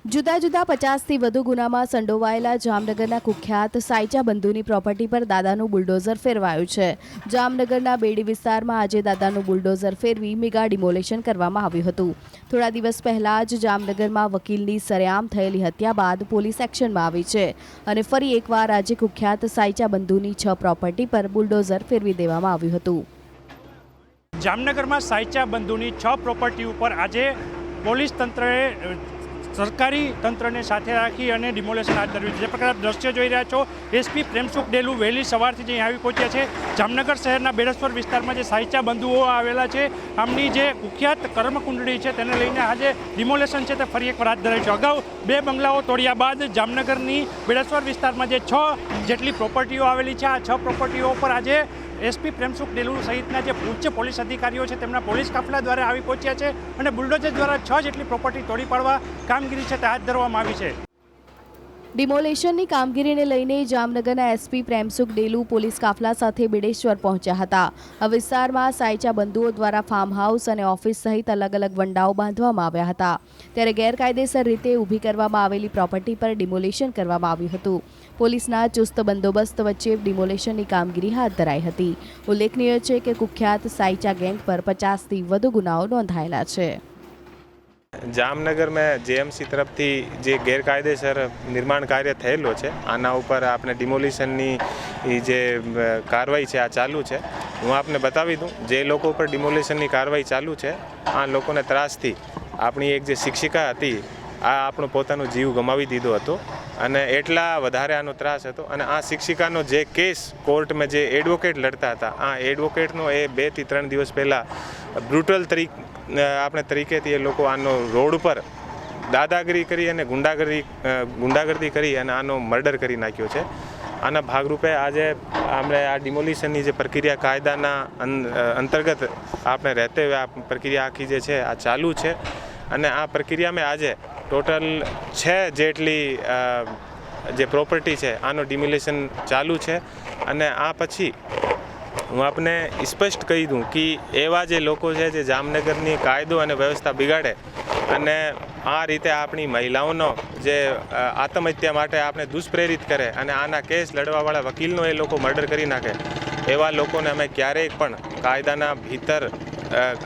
જુદા જુદા 50થી વધુ ગુનામાં સંડોવાયેલા જામનગરના કુખ્યાત સાયચા બંધુની પ્રોપર્ટી પર દાદાનું બુલડોઝર ફેરવાયું છે। જામનગરના બેડી વિસ્તારમાં આજે દાદાનું બુલડોઝર ફેરવી મેગા ડિમોલેશન કરવામાં આવ્યું હતું। થોડા દિવસ પહેલા જ જામનગરમાં વકીલની સરેઆમ થયેલી હત્યા બાદ પોલીસ એક્શનમાં આવી છે અને ફરી એકવાર આજે કુખ્યાત સાયચા બંધુની 6 પ્રોપર્ટી પર બુલડોઝર ફેરવી દેવામાં આવ્યું હતું। જામનગરમાં સાયચા બંધુની 6 પ્રોપર્ટી ઉપર આજે પોલીસ તંત્રએ સરકારી તંત્રને સાથે રાખી અને ડિમોલેશન હાથ ધર્યું છે। જે પ્રકારના દ્રશ્યો જોઈ રહ્યા છો, એસપી પ્રેમસુખ ડેલુ વહેલી સવારથી જ અહીં આવી પહોંચ્યા છે। જામનગર શહેરના બેડેશ્વર વિસ્તારમાં જે સાયચા બંધુઓ આવેલા છે, આમની જે કુખ્યાત કર્મકુંડળી છે તેને લઈને આજે ડિમોલેશન છે તે ફરી એકવાર હાથ ધરાયું છે। અગાઉ 2 બંગલાઓ તોડ્યા બાદ જામનગરની બેડેશ્વર વિસ્તારમાં જે 6 જેટલી પ્રોપર્ટીઓ આવેલી છે, આ 6 પ્રોપર્ટીઓ પર આજે એસપી પ્રેમસુખ ડેલુ સહિતના જે ઉચ્ચ પોલીસ અધિકારીઓ છે તેમના પોલીસ કાફલા દ્વારા આવી પહોંચ્યા છે અને બુલડોઝર દ્વારા 6 જેટલી પ્રોપર્ટી તોડી પાડવા કામગીરી છે તે હાથ ધરવામાં આવી છે। ડિમોલેશનની કામગીરીને લઈને જામનગરના એસપી પ્રેમસુખ ડેલુ પોલીસ કાફલા સાથે બેડેશ્વર પહોંચ્યા હતા। આ વિસ્તારમાં સાયચા બંધુઓ દ્વારા ફાર્મ હાઉસ અને ઓફિસ સહિત અલગ અલગ વંડાઓ બાંધવામાં આવ્યા હતા, ત્યારે ગેરકાયદેસર રીતે ઊભી કરવામાં આવેલી પ્રોપર્ટી પર ડિમોલેશન કરવામાં આવ્યું હતું। પોલીસના ચુસ્ત બંદોબસ્ત વચ્ચે ડિમોલેશનની કામગીરી હાથ ધરાઈ હતી। ઉલ્લેખનીય છે કે કુખ્યાત સાયચા ગેંગ પર 50થી વધુ ગુનાઓ નોંધાયેલા છે। जामनगर में जेएमसी तरफ थी जे गैरकायदेसर निर्माण कार्य थयेलो है, आना ऊपर आपने डिमोलिशननी जे कार्रवाई है आ चालू है। हूँ आपने बतावी दूँ, जे लोगों पर डिमोलिशननी कार्रवाई चालू है, आ लोगोने त्रास थी अपनी एक जे शिक्षिका थी आ आपणो पोतानो जीव गमावी दीधो हतो અને એટલા વધારે આનો ત્રાસ હતો અને આ શિક્ષિકાનો જે કેસ કોર્ટમાં જે એડવોકેટ લડતા હતા, આ એડવોકેટનો એ 2 થી 3 દિવસ પહેલાં બ્રુટલ તરીકેથી એ લોકો આનો રોડ પર દાદાગીરી કરી અને ગુંડાગર્દી કરી અને આનો મર્ડર કરી નાખ્યો છે। આના ભાગરૂપે આજે આપણે આ ડિમોલિશનની જે પ્રક્રિયા કાયદાના અંતર્ગત આપણે રહેતે हुए આ પ્રક્રિયા આખી જે છે આ ચાલુ છે અને આ પ્રક્રિયામાં આજે टोटल 6 જેટલી જે પ્રોપર્ટી છે આનો ડિમોલિશન ચાલુ છે અને આ પછી હું આપને સ્પષ્ટ કહી દઉં કે એવા જે લોકો છે જે જામનગરની કાયદો અને વ્યવસ્થા બિગાડે અને આ રીતે આપણી મહિલાઓનો જે આત્મહત્યા માટે આપણે દુષ્પ્રેરિત કરે અને આના કેસ લડવાવાળા વકીલનો એ લોકો મર્ડર કરી નાખે, એવા લોકોને અમે ક્યારેય પણ કાયદાના ભીતર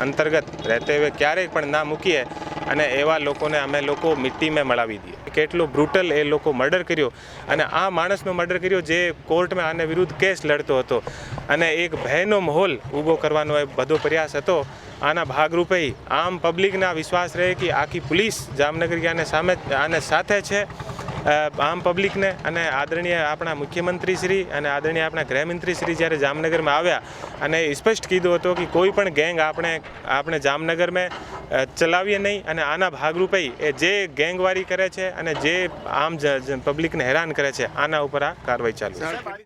અંતર્ગત રહેતે हुए ક્યારેય પણ ના મૂકીએ અને એવા લોકોને અમે લોકો મિટ્ટીમાં મળાવી દઈએ। કેટલો બ્રુટલ એ લોકો મર્ડર કર્યો અને આ માણસનો મર્ડર કર્યો જે કોર્ટમાં આને વિરુદ્ધ કેસ લડતો હતો અને એક ભયનો માહોલ ઊભો કરવાનો એ બધો પ્રયાસ હતો। આના ભાગરૂપે આમ પબ્લિકના વિશ્વાસ રહે કે આખી પોલીસ જામનગર આને સાથે છે, આમ પબ્લિકને અને આદરણીય આપણા મુખ્યમંત્રી શ્રી અને આદરણીય આપણા ગૃહમંત્રી શ્રી જ્યારે જામનગરમાં આવ્યા અને સ્પષ્ટ કીધું હતું કે કોઈ પણ ગેંગ આપણે જામનગરમાં ચલાવીએ નહીં અને આના ભાગરૂપે એ જે ગેંગવારી કરે છે અને જે આમ પબ્લિકને હેરાન કરે છે આના ઉપર આ કાર્યવાહી ચાલુ છે।